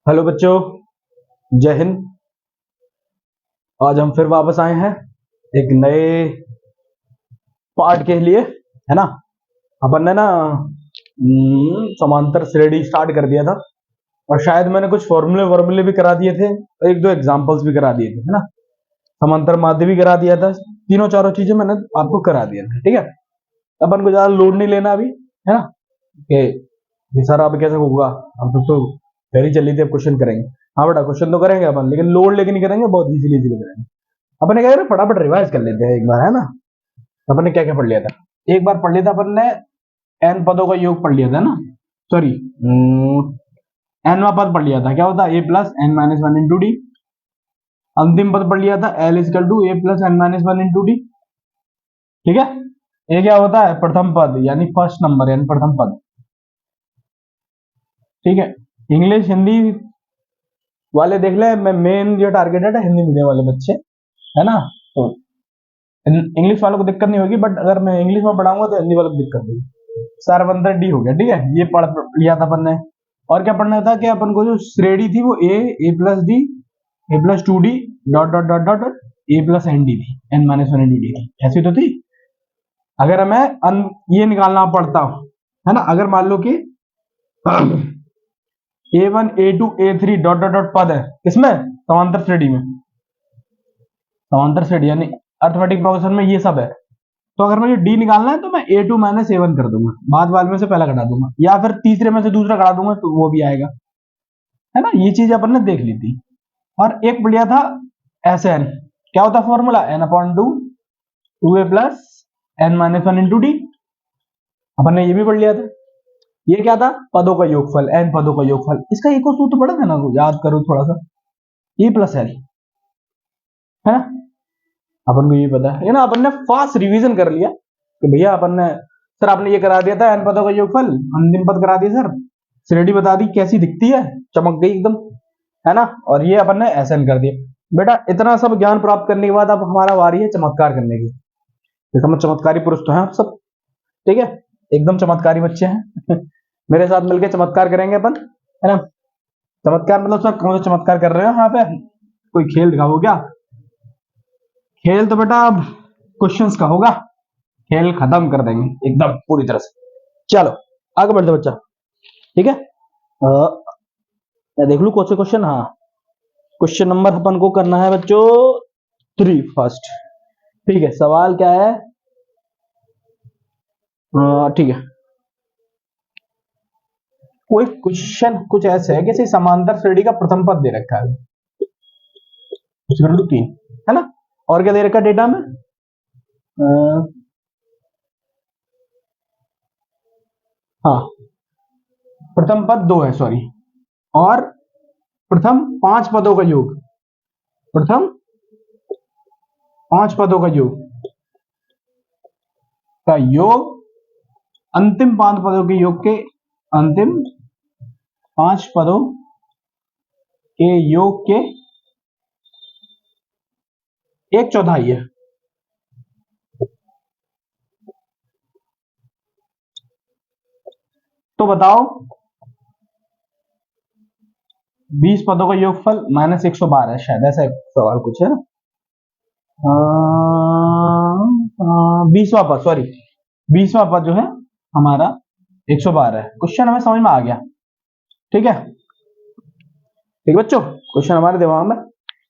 Hello बच्चों, जय हिंद। आज हम फिर वापस आए हैं एक नए पार्ट के लिए, है ना। अपन ने ना समांतर श्रेणी स्टार्ट कर दिया था और शायद मैंने कुछ फॉर्मूले भी करा दिए थे और एक दो एग्जांपल्स भी करा दिए थे, है ना। समांतर माध्य भी करा दिया था। तीनों चारों चीजें मैंने आपको करा दिया था, ठीक है। अपन को ज्यादा लोड नहीं लेना अभी, है ना, कि ये सारा अब कैसे होगा। हम तो पहले चल रही थी, अब क्वेश्चन करेंगे। हाँ बेटा, क्वेश्चन तो करेंगे अपन, लेकिन लोड लेके नहीं करेंगे, बहुत इजीली करेंगे। अपन ने क्या करें, फटाफट रिवाइज कर लेते हैं एक बार, है ना। अपन ने क्या क्या पढ़ लिया था, एक बार पढ़ लिया था अपन ने। एन पदों का योग पढ़ लिया था ना, सॉरी, एनवा पद पढ़ लिया था। क्या होता है, A plus N minus one into D. अंतिम पद पढ़ लिया था, एल इजकल two A plus N minus one into D. ठीक है। ये क्या होता है, प्रथम पद यानी फर्स्ट नंबर यानी प्रथम पद। ठीक है। इंग्लिश हिंदी वाले देख ले, मैं मेन जो टारगेटेड है हिंदी मीडियम वाले बच्चे, है ना। तो इंग्लिश वालों को दिक्कत नहीं होगी, बट अगर मैं इंग्लिश में पढ़ाऊंगा तो हिंदी वालों को दिक्कत होगी। सारवंतर डी हो गया, ठीक है। ये पढ़ लिया था अपन ने। और क्या पढ़ना था कि अपन को जो श्रेणी थी वो A plus D, A plus two D, dot dot dot dot A plus N D थी, एन माइनस वन डी थी, ऐसी तो थी। अगर हमें ये निकालना पड़ता, है ना, अगर मान लो कि A one A two A three dot dot dot पद है, किसमें, समांतर श्रेणी में। समांतर श्रेणी यानी अर्थमेटिक प्रोग्रेशन में ये सब है। तो अगर मुझे डी निकालना है तो मैं ए टू माइनस ए वन कर दूंगा, बाद वाले में से पहला घटा दूंगा, या फिर तीसरे में से दूसरा घटा दूंगा तो वो भी आएगा, है ना। ये चीज अपन ने देख ली थी। और एक बढ़िया था एस एन। क्या होता है formula, N upon two, two A plus N minus one into D. अपन ने ये भी पढ़ लिया था। ये क्या था, पदों का योगफल, एन पदों का योगफल। इसका एक और सूत्र पढ़ा था ना, याद करो थोड़ा सा, ई प्लस एल, है ना। अपन को ये पता है ना। अपन ने फास्ट रिवीजन कर लिया कि भैया अपन ने, सर आपने ये करा दिया था एन पदों का योगफल, अंतिम पद करा दिया सर, श्रेणी बता दी कैसी दिखती है, चमक गई एकदम, है ना। और ये अपन ने एसएन कर दिया। बेटा इतना सब ज्ञान प्राप्त करने के बाद अब हमारा वारी है चमत्कार करने की। देखो हम चमत्कारी पुरुष तो हैं आप सब, ठीक है, एकदम चमत्कारी बच्चे हैं। मेरे साथ मिलकर चमत्कार करेंगे अपन, है ना। चमत्कार मतलब सर कौन सा चमत्कार कर रहे हो यहाँ पे, कोई खेल दिखाओ क्या। खेल तो बेटा अब क्वेश्चंस का होगा, खेल खत्म कर देंगे एकदम पूरी तरह से। चलो आगे बढ़ते बच्चा, ठीक है। मैं देख लू कौन से क्वेश्चन। हाँ, क्वेश्चन नंबर अपन को करना है बच्चों 3 फर्स्ट। ठीक है, सवाल क्या है, ठीक है। कोई क्वेश्चन कुछ ऐसे है कि समांतर श्रेणी का प्रथम पद दे रखा है, है ना। और क्या दे रखा है डेटा में, हाँ, प्रथम पद 2 है, सॉरी, और प्रथम 5 पदों का योग, प्रथम 5 पदों का योग अंतिम 5 पदों के योग के, अंतिम 5 पदों के योग के 1/4 है। तो बताओ 20 पदों का योगफल माइनस 112 है, शायद ऐसा सवाल कुछ है ना। 20वां पद, सॉरी 20वां पद जो है हमारा 112 है। क्वेश्चन हमें समझ में आ गया, ठीक है। ठीक बच्चों, क्वेश्चन हमारे दिमाग में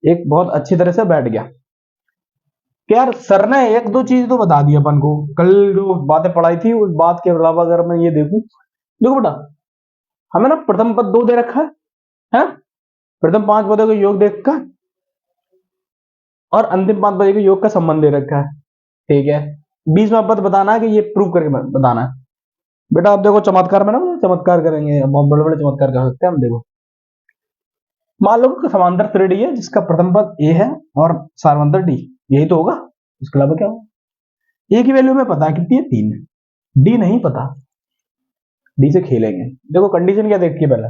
एक बहुत अच्छी तरह से बैठ गया कि यार सर ने एक दो चीज तो बता दी अपन को, कल जो बातें पढ़ाई थी उस बात के अलावा अगर मैं ये देखूं, देखो बेटा हमें ना प्रथम पद 2 दे रखा है, प्रथम 5 पदों का योग देखकर और अंतिम 5 पदों के योग का संबंध दे रखा है, ठीक है। 20वां पद बताना है कि ये प्रूव करके बताना है। बेटा आप देखो चमत्कार में ना, चमत्कार करेंगे, बहुत बड़े बड़े चमत्कार कर सकते हैं हम। देखो मान लो कि समांतर श्रेणी है जिसका प्रथम पद ए है और सारवंतर डी, यही तो होगा, इसके अलावा क्या होगा। ए की वैल्यू में पता है कितनी है, 3 है, डी नहीं पता, डी से खेलेंगे। देखो कंडीशन क्या देखिए पहले,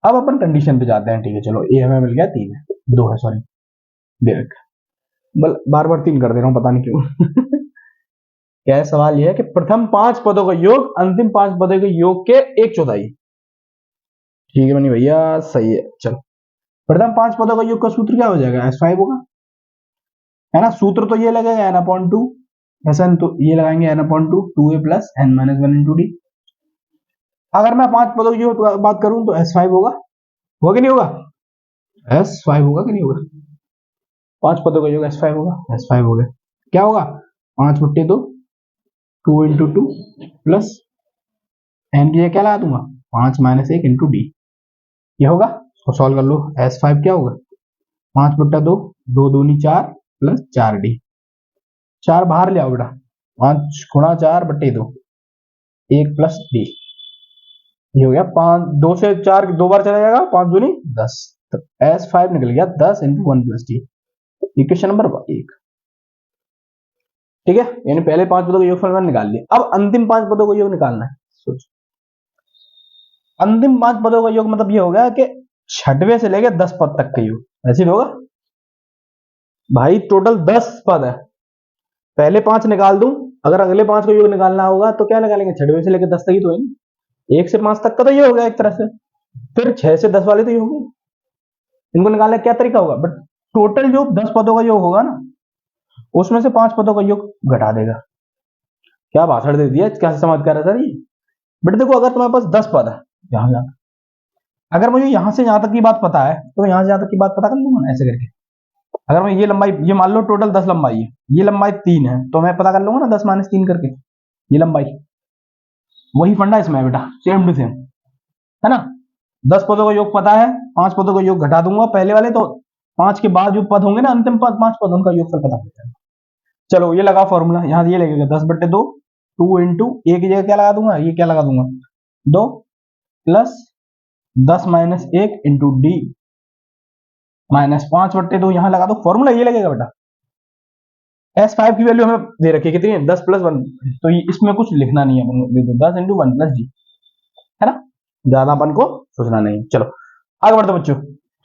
अब अपन कंडीशन पे जाते हैं, ठीक है। चलो ए हमें मिल गया 3 है, 2 है, सॉरी दे रखा, बार बार 3 कर दे रहा हूं पता नहीं क्यों। क्या है, सवाल यह है कि प्रथम 5 पदों का योग अंतिम 5 पदों के योग के 1/4, ठीक है मनी भैया, सही है। चलो, प्रथम 5 पदों का योग का सूत्र क्या हो जाएगा, S5 होगा, है ना। सूत्र तो ये लगेगा n/2, ऐसा तो ये लगाएंगे n/2, 2a plus n minus 1 into D. अगर मैं 5 पदों की योग बात करूं तो S5 होगा कि नहीं होगा, S5 होगा कि नहीं होगा, 5 पदों का योग S5 होगा, S5 हो गया। क्या होगा, 5/2, 2 इंटू 2 प्लस एन की क्या लगा दूंगा, 5 माइनस 1 इंटू डी, ये होगा। उसको सॉल्व कर लो, S5 क्या होगा, 5/2, 2 दूनी 4 प्लस 4d, 4 बाहर ले आओ बेटा, 5 गुणा 4/2, 1 प्लस डी, ये हो गया 5, 2 से 4 दो बार चला जाएगा, 5 दूनी 10, तो S5 निकल गया 10 into 1 plus D, equation number 1। ठीक है, यानी पहले 5 पदों का योगफल मैंने निकाल लिया। अब अंतिम 5 पदों का योग निकालना है। सोच, अंतिम 5 पदों का योग मतलब ये हो गया कि छठवें से लेके 10 पद तक का योग, ऐसे ही होगा भाई। टोटल 10 पद है, पहले 5 निकाल दूं, अगर अगले 5 का योग निकालना होगा तो क्या निकालेंगे, छठवें से लेकर 10 तक ही तो है, 1 से 5 तक का तो ये हो गया एक तरह से, फिर 6 से 10 वाले तो ये हो गए, इनको निकालने का क्या तरीका होगा, बट टोटल जो 10 पदों का योग होगा ना, उसमें से 5 पदों का योग घटा देगा। क्या भाषण दे दिया, क्या चमत्कार है सर ये। बट देखो, अगर तुम्हारे पास 10 पद है, यहां अगर मुझे यहां से यहां तक की बात पता है तो यहां से यहां तक की बात पता कर लूंगा ना ऐसे करके। अगर मैं ये लंबाई, ये मान लो टोटल 10 लंबाई है, ये लंबाई 3 है, तो मैं पता कर लूंगा ना 10 माइनस 3 करके ये लंबाई। वही फंडा इसमें है बेटा, सेम टू सेम, है ना। 10 पदों का योग पता है, 5 पदों का योग घटा दूंगा पहले वाले, तो 5 के बाद जो पद होंगे ना, अंतिम पद 5 पद, उनका योगफल पता हो जाएगा। चलो ये लगा फॉर्मूला, यहां ये लगेगा 10/2, 2 इंटू ए की जगह क्या लगा दूंगा, ये क्या लगा दूंगा 2 plus 10 minus 1 into D minus 5/2, यहां लगा दो, फॉर्मूला ये लगेगा बेटा। S5 की वैल्यू हमें दे रखी है कितनी है, 10 प्लस 1, तो इसमें कुछ लिखना नहीं है, दे दो 10 इंटू 1 प्लस डी, है ना, ज्यादा अपन को सोचना नहीं। चलो आगे बढ़ते बच्चों,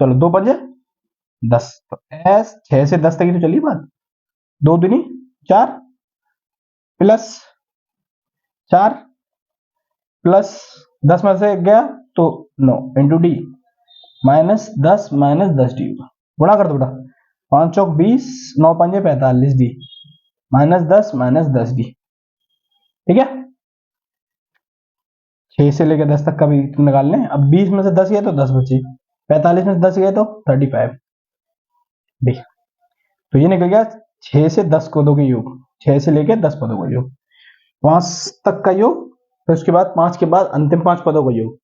चलो 2 5 10, तो S 6 से 10 तक ही तो चलिए बात, 2 दूनी 4 प्लस 4 प्लस 10 में से गया तो 9 इंटू डी माइनस 10 डी होगा, गुणा कर दो बेटा, 5 चौक 20, 9 पंजे 45 डी माइनस 10 डी। ठीक है, 6 से लेकर 10 तक का भी तुम निकाल लें। अब 20 में से 10 गए तो 10 बचे, 45 में से 10 गए तो 35 डी। तो ये निकल गया 6 से 10 पदों के योग, 6 से लेकर 10 पदों का योग, 5 तक का योग, फिर उसके बाद 5 के बाद अंतिम 5 पदों का योग,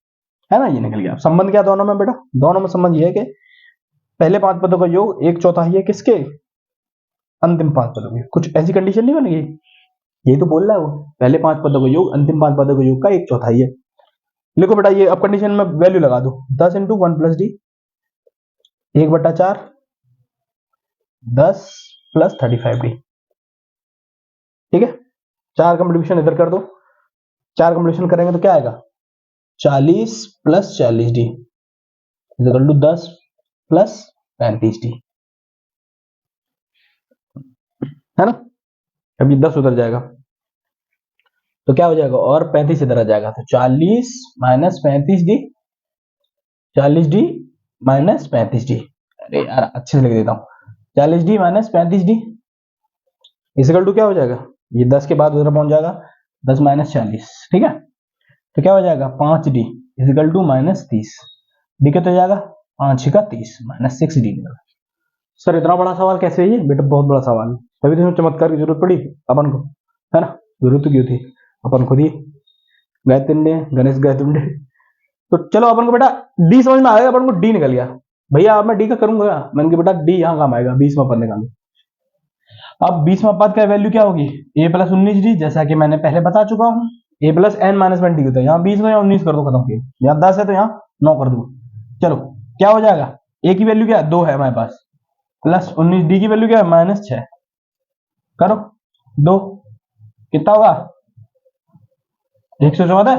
है ना। ये निकल गया। संबंध क्या दोनों में बेटा, दोनों में संबंध ये है कि पहले 5 पदों का योग 1/4 है किसके, अंतिम 5 पदों के। कुछ ऐसी कंडीशन नहीं बनेगी, यही तो बोल रहा है वो, पहले 5 पदों का योग अंतिम 5 पदों का योग का 1/4 है। लिखो बेटा, ये अब कंडीशन में वैल्यू लगा दो, 10 into 1 plus D, 1/4, 10 plus 35 D. ठीक है, 4 कंप्लीमेंट इधर कर दो, 4 कंप्लीमेंट करेंगे तो क्या आएगा, 40 plus 40 d equal to 10 plus 35 d, है ना। अब ये 10 उधर जाएगा तो क्या हो जाएगा, और 35 इधर आ जाएगा, तो 40 minus 35 d, 40 d minus 35 d, अरे यार अच्छे से लिख देता हूं, 40 d minus 35 d equal to क्या हो जाएगा, ये 10 के बाद उधर पहुंच जाएगा, 10 माइनस 40, ठीक है, तो क्या हो जाएगा 5 d equal to minus 30 d, क्या तो जाएगा 5 का 30 माइनस 6 डी निकला। सर इतना बड़ा सवाल कैसे है ये बेटा, बहुत बड़ा सवाल है, तभी तो चमत्कार की जरूरत पड़ी अपन को, है ना। जरूरत क्यों थी, अपन खुद ही गए तिंडे, गणेश गए तुंडे। तो चलो अपन को बेटा डी समझ में आ गया, अपन को डी निकल गया। भैया अब मैं डी का करूंगा, मैंने कहा बेटा डी यहाँ काम आएगा, 20वां पद निकालो। अब 20वां पद का वैल्यू क्या होगी, a प्लस 19 डी, जैसा कि मैंने पहले बता चुका हूँ, a plus N minus 1 d होता है, यहाँ 20 में 19 कर दो, खत्म किया, यहाँ 10 है तो यहाँ 9 कर दो। चलो क्या हो जाएगा, a की वैल्यू क्या है 2 है हमारे पास, प्लस 19 डी की वैल्यू क्या है माइनस 6, करो 2 कितना होगा 114,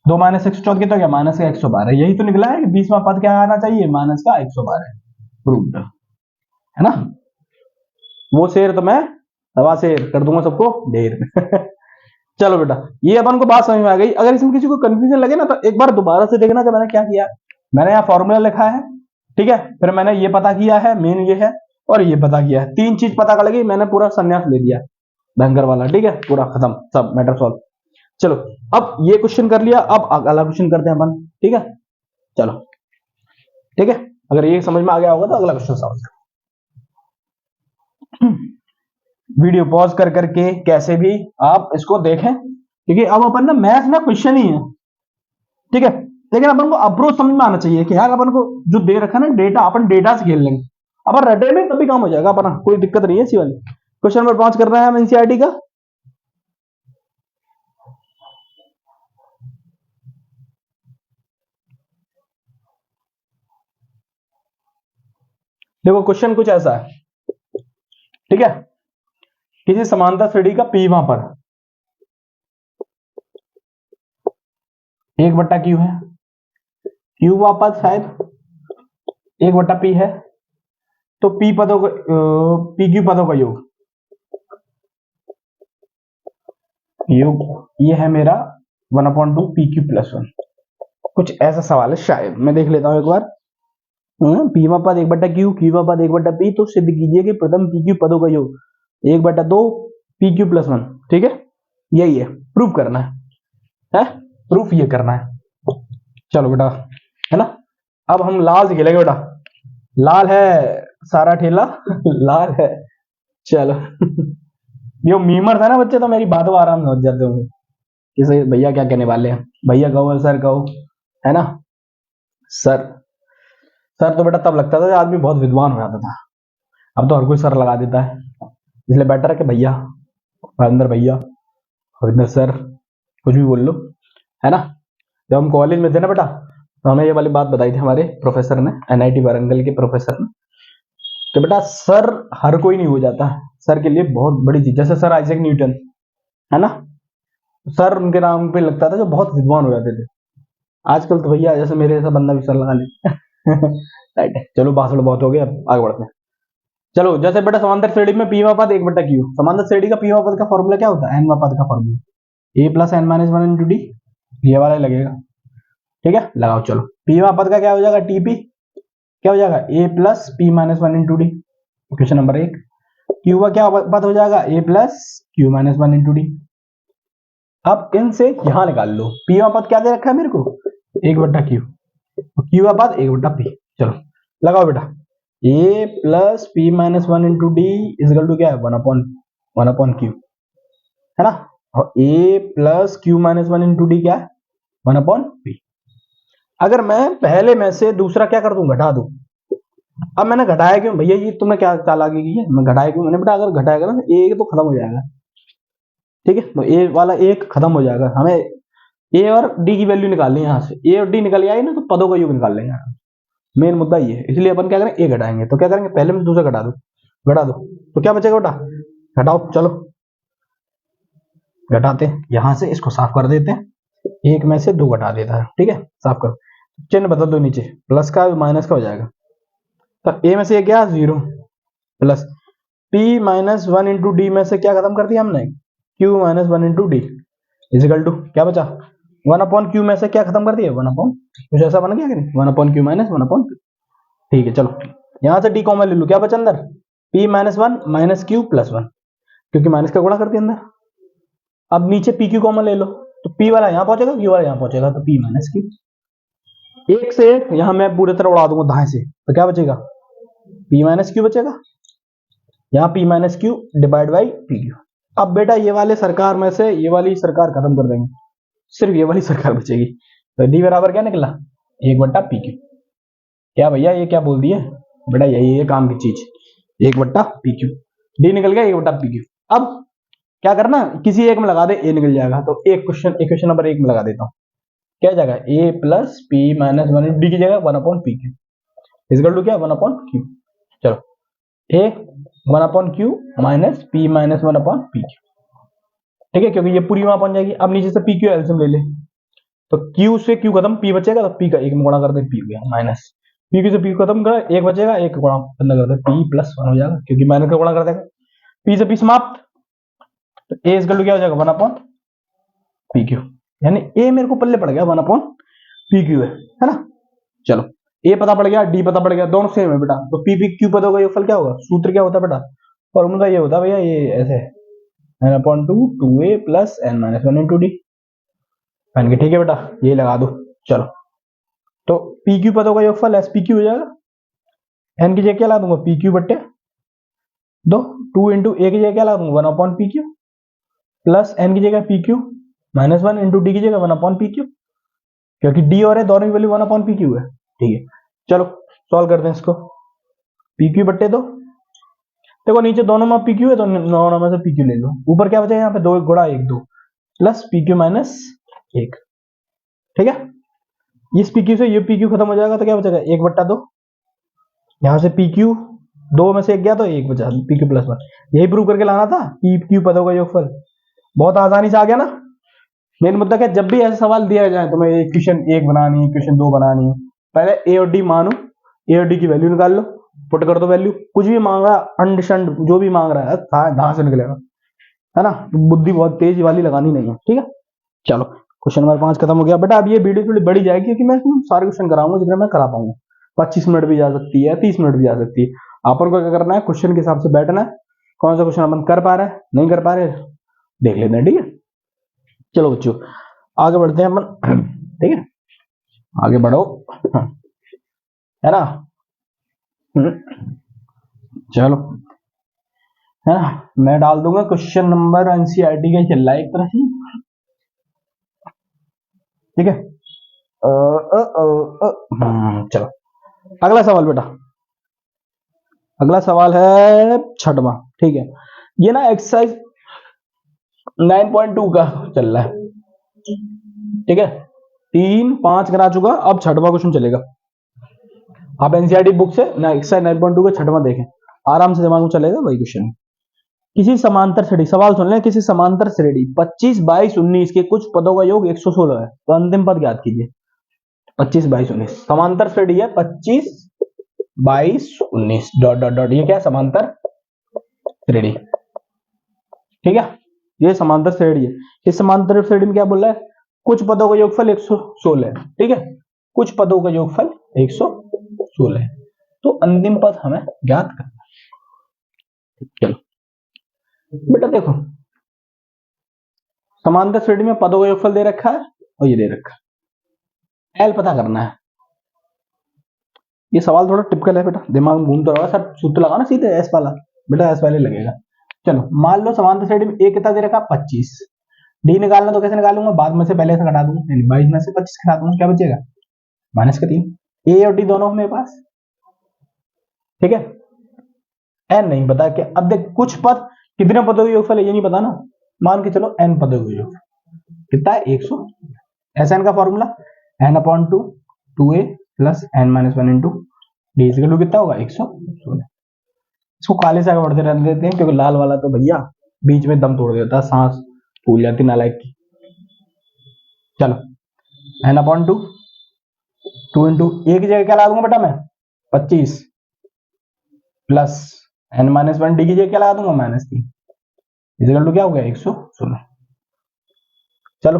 2 माइनस 114 कितना हो गया माइनस का 112, यही तो निकला है कि 20वां पद क्या आना चाहिए, माइनस का 112, प्रूव्ड, है ना। वो शेर तो मैं 1.25 शेर कर दूंगा सबको ढेर। चलो बेटा, ये अपन को बात समझ में आ गई। अगर इसमें किसी को कंफ्यूजन लगे ना, तो एक बार दोबारा से देखना कि मैंने क्या किया। मैंने यहाँ फॉर्मूला लिखा है, ठीक है, फिर मैंने ये पता किया है, मेन ये है, और ये पता किया है, तीन चीज पता कर लगी, मैंने पूरा संन्यास ले दिया भयंकर वाला, ठीक है, पूरा खत्म, सब मैटर सॉल्व। चलो, अब ये क्वेश्चन कर लिया, अब अगला क्वेश्चन करते हैं अपन, ठीक है। चलो, ठीक है, अगर ये समझ में आ गया होगा तो अगला क्वेश्चन सॉल्व। वीडियो पॉज कर करके कैसे भी आप इसको देखें, क्योंकि अब अपन ना मैथ ना क्वेश्चन ही है, ठीक है, लेकिन अपन को अप्रोच समझ में आना चाहिए कि यार अपन को जो दे रखा है ना डेटा, अपन डेटा से खेल लेंगे, अपन रटे में तभी काम हो जाएगा अपना, कोई दिक्कत नहीं है इसी वाली। क्वेश्चन नंबर 5 कर रहे हैं हम एनसीईआरटी का। देखो क्वेश्चन कुछ ऐसा है, ठीक है, किसी समांतर श्रेणी का पी वहां पर 1/q है, क्यू वहां पर शायद 1/p है, तो पी पदों का पी क्यू पदों का योग ये है मेरा 1/2 पी क्यू प्लस 1। कुछ ऐसा सवाल है शायद, मैं देख लेता हूं एक बार। पी वा पद 1/q, क्यू वा पद 1/p, तो सिद्ध कीजिए कि प्रथम पी क्यू पदों का योग 1/2 पी क्यू प्लस 1, ठीक है, यही है, प्रूफ करना है प्रूफ ये करना है। चलो बेटा, है ना, अब हम लाल से खेलेंगे बेटा, लाल है सारा ठेला लाल है, चलो ये मीमर था ना बच्चे, तो मेरी बातों आराम से समझ जाते होंगे कि भैया क्या कहने वाले हैं, भैया कहो सर कहो, है ना। सर, सर तो बेटा तब लगता था जब आदमी बहुत विद्वान हो जाता था, अब तो हर कोई सर लगा देता है, इसलिए बेटर है कि भैया, हरिंदर भैया, हरिंदर सर, कुछ भी बोल लो, है ना। जब हम कॉलेज में थे ना बेटा, तो हमें ये वाली बात बताई थी हमारे प्रोफेसर ने, एनआईटी वारंगल के प्रोफेसर ने, कि बेटा सर हर कोई नहीं हो जाता, सर के लिए बहुत बड़ी चीज, जैसे सर आइजैक न्यूटन, है ना, सर उनके नाम पे लगता था जो बहुत विद्वान हो जाते थे। आजकल तो भैया जैसे मेरे जैसा बंदा भी सर लगा ले राइट है, चलो भाषण बहुत हो गया, अब आगे बढ़ते हैं। चलो, जैसे बेटा समांतर श्रेणी में पी वा पद 1/q, समांतर श्रेणी का पी वा पद का फॉर्मूला क्या होता है, एन वा पद का formula a plus N minus 1 into d, ये वाला ही लगेगा, ठीक है, लगाओ। चलो, पी वा पद का क्या हो जाएगा, टीपी क्या हो जाएगा, a plus p minus 1 into D, question number 1। Q का क्या पद हो जाएगा, a plus q minus 1 into D. अब इनसे यहां निकाल लो, पी वा पद क्या दे रखा है मेरे को, 1/q, क्यू का पद 1/p। चलो लगाओ बेटा, a plus p minus 1 into d equal to क्या है, 1/q, है ना, और a plus q minus 1 into d क्या है, 1/p। अगर मैं पहले में से दूसरा क्या कर दूं, घटा दूं। अब मैंने घटाया क्यों भैया, ये तुमने क्या चालाकी की है, मैं घटाया क्यों, मैंने बेटा अगर घटाएगा ना a तो खत्म हो जाएगा, ठीक है, तो a वाला एक खत्म हो जाएगा, हमें a और d की वैल्यू निकालनी है, यहाँ से a और d निकल आई ना, तो पदों का योग निकाल लेंगे, मेन मुद्दा ये है। इसलिए अपन क्या करें, ए घटाएंगे, तो क्या करेंगे, पहले में दूसरा घटा दो, तो क्या बचेगा बेटा, घटाओ। चलो घटाते हैं, यहां से इसको साफ कर देते हैं, एक में से 2 घटा देता है, ठीक है, साफ कर, चिन्ह बदल दो, नीचे प्लस का माइनस का हो जाएगा, तो ए में से क्या 0 plus p minus 1 into d में से क्या खत्म कर दिया हमने, q minus 1 into d equal to क्या बचा, 1/q में से क्या खत्म कर दिया, 1/, कुछ ऐसा बन गया कि नहीं, 1/q माइनस 1/p, ठीक है। चलो यहां से डी कॉमन ले लो, क्या बचा अंदर, p minus 1 minus Q plus 1, क्योंकि माइनस का गुणा कर दिया अंदर। अब नीचे पी क्यू कॉमन ले लो, तो p वाला यहां पहुंचेगा, q वाला यहां पहुंचेगा, तो p माइनस क्यू, एक से एक यहां मैं पूरी तरह उड़ा दूंगा दाएं से, तो क्या बचेगा, p माइनस क्यू बचेगा, यहाँ p minus Q divide by P Q. अब बेटा ये वाले सरकार में से ये वाली सरकार खत्म कर देंगे, सिर्फ ये वाली सरकार बचेगी, तो डी बराबर क्या निकला, 1/pq। क्या भैया ये क्या बोल दिए बेटा, यही है काम की चीज, 1/pq, डी निकल गया 1/pq। अब क्या करना, किसी एक में लगा दे, ए निकल जाएगा, तो एक क्वेश्चन नंबर 1 में लगा देता हूँ, क्या जाएगा, a plus p minus 1 D की जगह 1/pq इजकल टू क्या, 1/q। चलो a 1/q minus p minus 1/pq, ठीक है, क्योंकि ये पूरी वहां पहुंच जाएगी। अब नीचे से pq एलसीएम ले ले, तो q से q खत्म, p बचेगा, तो p का एक में गुणा कर दे, p हो गया माइनस, pq से p खत्म कर, एक बचेगा, एक गुणा कर दे, p प्लस 1 हो जाएगा, क्योंकि माइनस का गुणा कर देगा, p से p समाप्त, तो a इजकल टू क्या हो जाएगा, 1/, पी क्यू, यानी ए मेरे को पल्ले पड़ गया 1/पी क्यू है ना। चलो ए पता पड़ गया, डी पता पड़ गया, दोनों सेम है बेटा, तो पी पी क्यू पता होगा, योगफल क्या होगा, सूत्र क्या होता है बेटा, फॉर्मूला ये होता है भैया, ये ऐसे n/2 2a plus n-1 into D, पहन के ठीक है बेटा, ये लगा दो। चलो तो पी क्यू पता होगा, योगफल एस पी क्यू हो जाएगा, एन की जगह क्या ला दूंगा, पी क्यू बट्टे दो, 2 इंटू ए की जगह क्या ला दूंगा 1/पी क्यू, प्लस एन की जगह पी क्यू -1 इंटू डी की जगह 1/पी क्यू, क्योंकि डी और ए दोनों की वैल्यू 1/पी क्यू है। ठीक है चलो सॉल्व करते हैं इसको, पी क्यू बट्टे दो, देखो नीचे दोनों में पी क्यू है तो दोनों में से पी क्यू ले लो, ऊपर क्या बचा यहाँ पे 2 गुणा 1 2 प्लस पी क्यू माइनस 1, ठीक है। इस पी क्यू से ये पी क्यू खत्म हो जाएगा तो क्या बचेगा 1/2, यहाँ से पी क्यू 2 में से 1 गया तो 1 बचा, पी क्यू प्लस 1, यही प्रूव करके लाना था, पी क्यू पदों का योगफल, बहुत आसानी से आ गया ना। मेन मुद्दा क्या, जब भी ऐसा सवाल दिया जाए तो मैं इक्वेशन 1 बनानी, इक्वेशन 2 बनानी, पहले ए और डी मानो, ए और डी की वैल्यू निकाल लो, पुट कर दो वैल्यू, कुछ भी मांग रहा है अंड शंड जो भी मांग रहा है कहाँ से निकलेगा, है ना, तो बुद्धि बहुत तेज वाली लगानी नहीं है, ठीक है। चलो क्वेश्चन नंबर 5 खत्म हो गया बेटा। अब ये वीडियो थोड़ी बड़ी जाएगी क्योंकि मैं सारे क्वेश्चन कराऊंगा जितने मैं करा पाऊंगा, 25 मिनट भी जा सकती है, 30 मिनट भी जा सकती है, अपन को क्या करना है, क्वेश्चन के हिसाब से बैठना है, कौन सा क्वेश्चन अपन कर पा रहे हैं नहीं कर पा रहे देख लेते हैं, ठीक है। चलो बच्चों आगे बढ़ते हैं अपन, ठीक है, आगे बढ़ो, है ना, चलो, है ना, मैं डाल दूंगा क्वेश्चन नंबर, एनसीईआरटी का चल रहा है एक तरह से, ठीक है। चलो अगला सवाल बेटा, अगला सवाल है 6वां, ठीक है, ये ना एक्सरसाइज 9.2 का चल रहा है, ठीक है, 3 5 करा चुका, अब 6वां क्वेश्चन चलेगा। आप एनसीईआरटी बुक से ना एक्सरसाइज 9.2 का 6वां देखें, आराम से दिमाग में चलेगा वही क्वेश्चन। किसी समांतर श्रेणी, सवाल सुन लें, किसी समांतर श्रेणी 25 22 19 के कुछ पदों का योग 116 है, तो अंतिम पद ज्ञात कीजिए। 25 22 19 समांतर श्रेणी है, 25 22 19 डॉट डॉट डॉट, ये क्या है, समांतर श्रेणी, ठीक है, ये समांतर श्रेणी है। इस समांतर श्रेणी में क्या बोल रहा है, कुछ पदों का योगफल 116 है, ठीक है, कुछ पदों का योगफल 116 है, तो अंतिम पद हमें ज्ञात करना है। चलो बेटा देखो, समांतर श्रेणी में पदों का योगफल दे रखा है और ये दे रखा है, एल पता करना है। ये सवाल थोड़ा टिपिकल है बेटा, दिमाग में घूम तो रहा है, सर सूत्र लगाना सीधे एस वाला, बेटा एस वाले लगेगा। चलो मान लो समांतर श्रेणी में ए कितना दे रखा 25, डी निकालना तो कैसे निकालूंगा, बाद में से पहले से घटा दूंगा, यानी 22 में से 25 घटा दूंगा, क्या बचेगा -3, ए और डी दोनों मेरे पास, ठीक है। एन नहीं पता क्या, अब देख कुछ पद कितने पदों का योगफल है ये नहीं पता ना, मान के चलो एन पदों का योगफल कितना है 100, ऐसा एन का formula n/2 2a plus n-1 into d equal to कितना होगा 116। इसको काले से आगे बढ़ते रहने देते हैं क्योंकि लाल वाला तो भैया बीच में दम तोड़ देता है, सांस फूल जाती नालायक की। चलो n/2 2 इंटू ए की जगह क्या ला दूंगा बेटा मैं 25 प्लस n-1 डी की जगह क्या लगा दूंगा -3, इक्वल टू क्या हो गया 116। चलो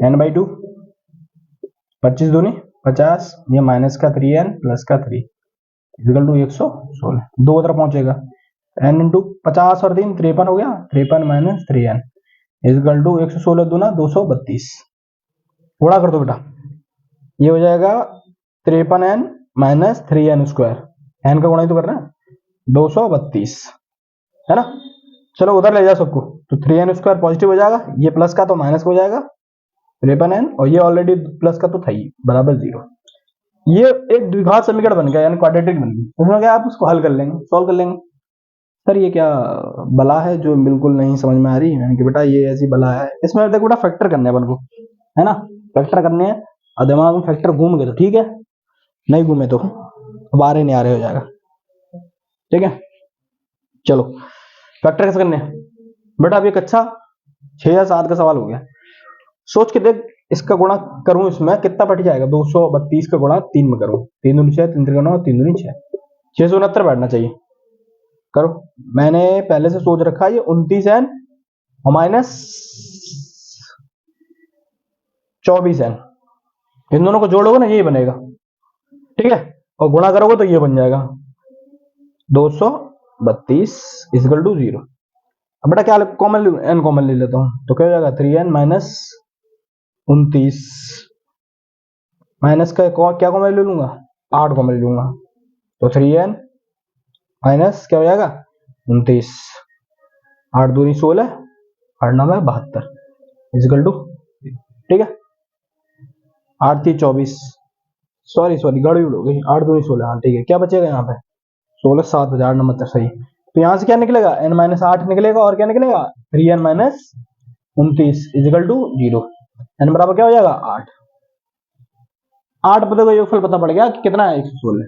n/2 25 दूनी 50, ये -3n प्लस 3 इक्वल टू 116, दो तरफ पहुंचेगा, n इंटू 50 और 3 53 हो गया, 53 - 3n इक्वल टू 116 दूना 232, गुणा कर दो बेटा, ये हो जाएगा 53n - 3n स्क्वायर, n का गुणा ही तो करना है, 232, है ना। चलो उधर ले जाओ सबको, तो 3n स्क्वायर पॉजिटिव हो जाएगा, ये प्लस का तो माइनस हो जाएगा 53n, और ये ऑलरेडी प्लस का तो था ही बराबर 0, ये एक द्विघात समीकरण बन गया, यानी क्वाड्रेटिक बन गई, उसमें क्या आप उसको हल कर लेंगे, सॉल्व कर लेंगे। सर ये क्या बला है जो बिल्कुल नहीं समझ में आ रही, यानी कि बेटा ये ऐसी बला है, इसमें देखो बेटा फैक्टर करने हैं अपन को, है ना, फैक्टर करने हैं, और दिमाग में फैक्टर घूम गए तो ठीक है, नहीं घूमे तो अब आ रहे नहीं आ रहे हो जाएगा, ठीक है। चलो फैक्टर कैसे करने हैं बेटा, अब एक अच्छा 6 या 7 का सवाल हो गया, सोच के देख, इसका गुणा करूं इसमें कितना बैठ जाएगा, 232 का गुणा 3 में करूं, 3 दूनी 6 3 3 9 3 दूनी 6, 669 बैठना चाहिए, करो। मैंने पहले से सोच रखा है ये 29n और माइनस 24n, इन दोनों को जोड़ोगे ना यही बनेगा, ठीक है, और गुणा करोगे तो ये बन जाएगा 232 इक्वल टू 0। अब बेटा क्या कॉमन एन कॉमन ले लेता हूं तो क्या हो जाएगा 3n माइनस 29 माइनस का क्या कॉमन ले लूंगा 8 कॉमन ले लूंगा तो 3n माइनस क्या हो जाएगा 29, 8 दूनी 16, 8 9 72 इक्वल टू, ठीक है, 8 3 24, सॉरी गड़बड़ हो गई, 8 दूनी 16, हाँ ठीक है, क्या बचेगा यहाँ पे 16 7 बजे 8 नंबर सही, तो यहाँ से क्या निकलेगा n माइनस 8 निकलेगा और क्या निकलेगा 3n minus 29 equal to 0, n बराबर क्या हो जाएगा 8। 8 पदों का योगफल पता पड़ गया कि कितना है 116,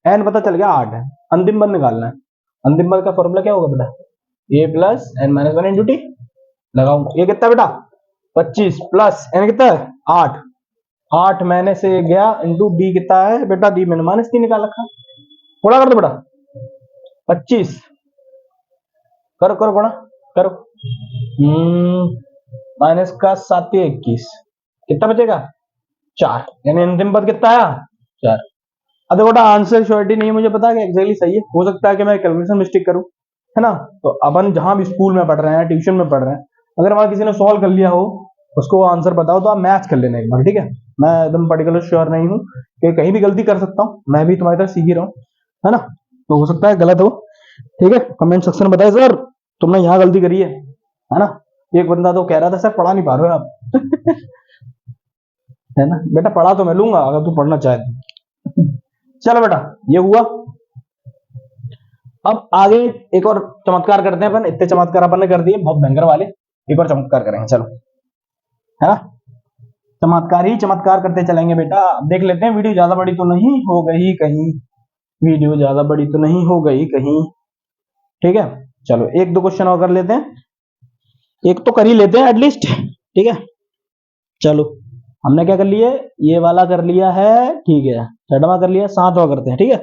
n पता चल गया 8 है, अंतिम पद निकालना है। अंतिम पद का फॉर्मूला क्या होगा बेटा a plus n minus 1 into T, लगाऊंगा, ये कितना बेटा 25 प्लस n कितना है 8, 8 मैंने से गया इंटू डी कितना है बेटा, डी मैंने माइनस 3 निकाल रखा, गुणा कर दो बेटा 25, करो करो गुणा करो, माइनस का 7 21, कितना बचेगा 4, यानी अंतिम पद कितना आया 4। अब बेटा आंसर श्योरिटी नहीं मुझे पता कि एग्जैक्टली सही है, हो सकता है कि मैं कैलकुलेशन मिस्टेक करूं, है ना, तो अपन जहां भी स्कूल में पढ़ रहे हैं ट्यूशन में पढ़ रहे हैं, अगर वहां किसी ने सॉल्व कर लिया हो उसको आंसर बताओ तो आप मैच कर लेना एक बार, ठीक है, मैं एकदम पर्टिकुलर श्योर नहीं हूँ कि कहीं भी गलती कर सकता हूँ, मैं भी तुम्हारी तरह सीख ही रहा हूँ, है ना, तो हो सकता है गलत हो, ठीक है, कमेंट सेक्शन में बताए सर तुमने यहाँ गलती करी है ना, एक बंदा तो कह रहा था सर पढ़ा नहीं पा रहे हो आप है ना, बेटा पढ़ा तो मैं लूंगा अगर तू पढ़ना चाहे तो चलो बेटा ये हुआ। अब आगे एक और चमत्कार करते हैं अपन, इतने चमत्कार अपन ने कर दिए बहुत भयंकर वाले, एक और चमत्कार करेंगे चलो, है ना, चमत्कार ही चमत्कार करते चलेंगे बेटा। देख लेते हैं वीडियो ज्यादा बड़ी तो नहीं हो गई कहीं, वीडियो ज्यादा बड़ी तो नहीं हो गई कहीं, ठीक है, चलो एक दो क्वेश्चन और कर लेते हैं, एक तो कर ही लेते हैं एटलीस्ट, ठीक है, चलो हमने क्या कर लिया ये वाला कर लिया है, ठीक है, छठवां कर लिया, सातवां करते हैं, ठीक है,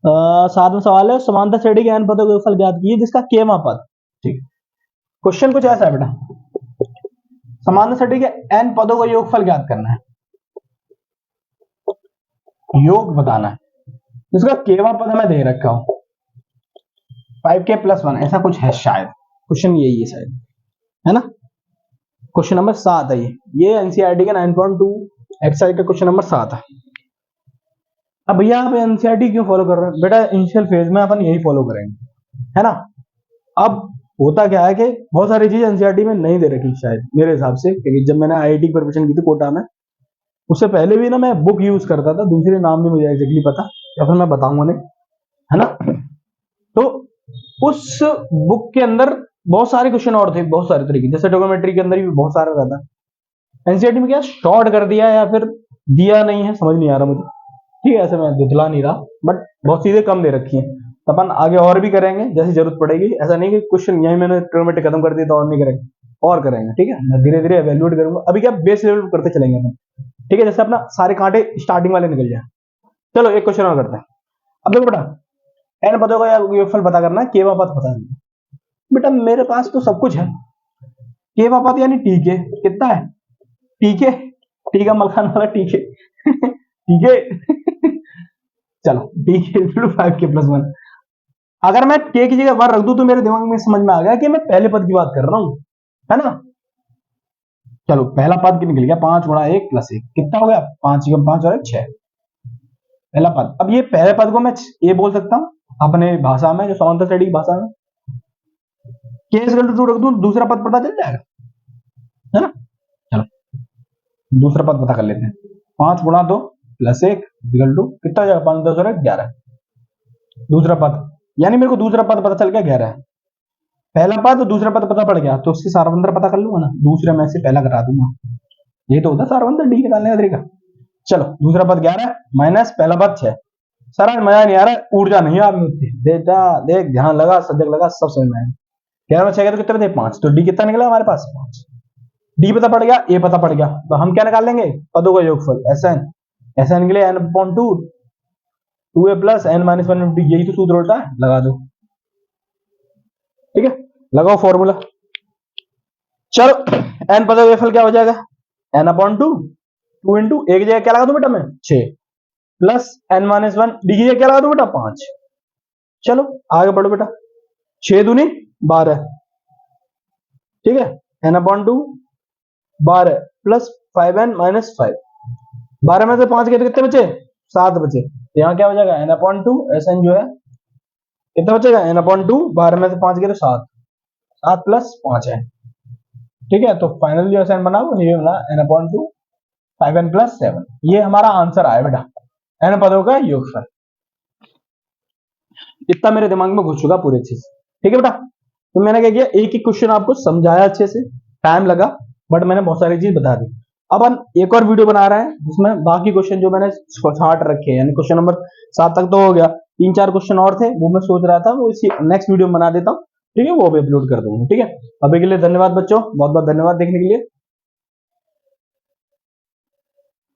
सातवां सवाल है समांतर श्रेणी के n पदों का योगफल ज्ञात कीजिए जिसका केवां पद, ठीक, क्वेश्चन कुछ ऐसा है बेटा, समांतर श्रेणी के n पदों का योगफल ज्ञात करना है, योग बताना है, जिसका केवां पद मैं दे रखा हूं 5k + 1 ऐसा कुछ है शायद, क्वेश्चन यही है शायद, है ना, क्वेश्चन नंबर 7 है ये एनसीईआरटी का 9.2 एक्सरसाइज का क्वेश्चन नंबर 7 है। अब भैया आप एनसीईआरटी क्यों फॉलो कर रहे हैं बेटा, इनिशियल फेज में अपन यही फॉलो करेंगे, है ना। अब होता क्या है कि बहुत सारी चीजें एनसीईआरटी में नहीं दे रखी शायद मेरे हिसाब से, क्योंकि जब मैंने आईआईटी की प्रिपरेशन की थी कोटा में, उससे पहले भी ना मैं बुक यूज करता था, दूसरे नाम नहीं मुझे एग्जैक्टली पता या फिर मैं बताऊंगा नहीं, है ना, तो उस बुक के अंदर बहुत सारे क्वेश्चन और थे, बहुत सारे तरीके, जैसे ट्रिगोनोमेट्री के अंदर भी बहुत सारा रहता है, एनसीईआरटी में क्या शॉर्ट कर दिया या फिर दिया नहीं है समझ नहीं आ रहा मुझे, ठीक है, ऐसे मैं दुधला नहीं रहा, बट बहुत चीजें कम दे रखी हैं, तो अपन आगे और भी करेंगे जैसी जरूरत पड़ेगी, ऐसा नहीं कि क्वेश्चन यही मैंने ट्रिगोनोमेट्री खत्म कर दिया तो और नहीं करेंगे, और करेंगे, ठीक है, मैं धीरे धीरे एवेल्युएट करूंगा, अभी क्या बेस लेवल करते चलेंगे अपन, ठीक है, जैसे अपना सारे कांटे स्टार्टिंग वाले निकल जाए। चलो एक क्वेश्चन और करते हैं, अब देखो बेटा n पदों का योगफल पता करना है, केवां पद पता करना है, बेटा मेरे पास तो सब कुछ है, केवां पद यानी टीके कितना है, टीके टीका मलखान वाला टीके टीके चलो टीके 5k + 1, अगर मैं k की जगह 1 रख दूं तो मेरे दिमाग में समझ में आ गया कि मैं पहले पद की बात कर रहा हूं, है ना, चलो पहला पद निकल गया 5 × 1 + 1 कितना हो गया 5 × 5 और 6, पहला पद। अब ये पहले पद को मैं ये बोल सकता हूं अपने भाषा में, जो समांतर श्रेणी की भाषा में k = 2 रख दूं, दूसरा पद पता चल जाएगा, है ना, चलो दूसरा पद पता कर लेते हैं, 5 × 2 + 1 = कितना हो जाएगा 5 10 और 11, दूसरा पद, यानी मेरे को दूसरा पद पता चल गया 11 है, पहला पद और दूसरा पद पता पड़ गया तो उससे सारवंतर पता कर लूंगा ना, दूसरे में से पहला करा दूंगा, ये तो होता सारवंतर डी निकालने का तरीका। चलो दूसरा पद 11 माइनस पहला पद 6, सारा मजा नहीं आ रहा, ऊर्जा नहीं आ रही, बेटा देख ध्यान लगा सजग लगा सब समझ में आएगा, 11 में 6 तो कितने थे 5, तो डी कितना निकला हमारे पास 5, डी पता पड़ गया ए पता पड़ गया, तो हम क्या निकाल लेंगे पदों का योगफल एसएन के लिए n/2 2a + n-1 यही तो सूत्र होता है, लगा दो, ठीक है, लगाओ फॉर्मूला, चलो n पदों का योगफल क्या हो जाएगा n अपॉन टू, 2 इंटू एक जगह क्या लगा दो बेटा मैं 6 प्लस n माइनस 1 डी की जगह क्या लगा दो बेटा 5। चलो आगे बढ़ो बेटा, 6 दूनी 12, ठीक है, n upon to 12 plus 5n minus 5, 12 में से 5 गए तो कितने बचे 7 बचे, तो यहाँ क्या हो जाएगा n upon two S n जो है कितना बचेगा n अपॉन टू, 12 में से 5 गए तो 7, 7 प्लस 5 है, ठीक है। तो फाइनल जो एस एन बना वो ये बना n upon to 5n plus 7, ये हमारा आंसर आया बेटा, n पदों का योगफल। इतना मेरे दिमाग में घुस चुका पूरे अच्छे से, ठीक है बेटा। तो मैंने क्या किया, एक एक क्वेश्चन आपको समझाया अच्छे से, टाइम लगा बट मैंने बहुत सारी चीज बता दी। अब हम एक और वीडियो बना रहे हैं जिसमें बाकी क्वेश्चन जो मैंने छाट रखे हैं, यानी क्वेश्चन नंबर 7 तक तो हो गया, 3-4 क्वेश्चन और थे वो मैं सोच रहा था वो इसी नेक्स्ट वीडियो में बना देता हूँ, ठीक है, वो भी अपलोड कर दूंगा, ठीक है। अभी के लिए धन्यवाद बच्चों, बहुत बहुत धन्यवाद देखने के लिए।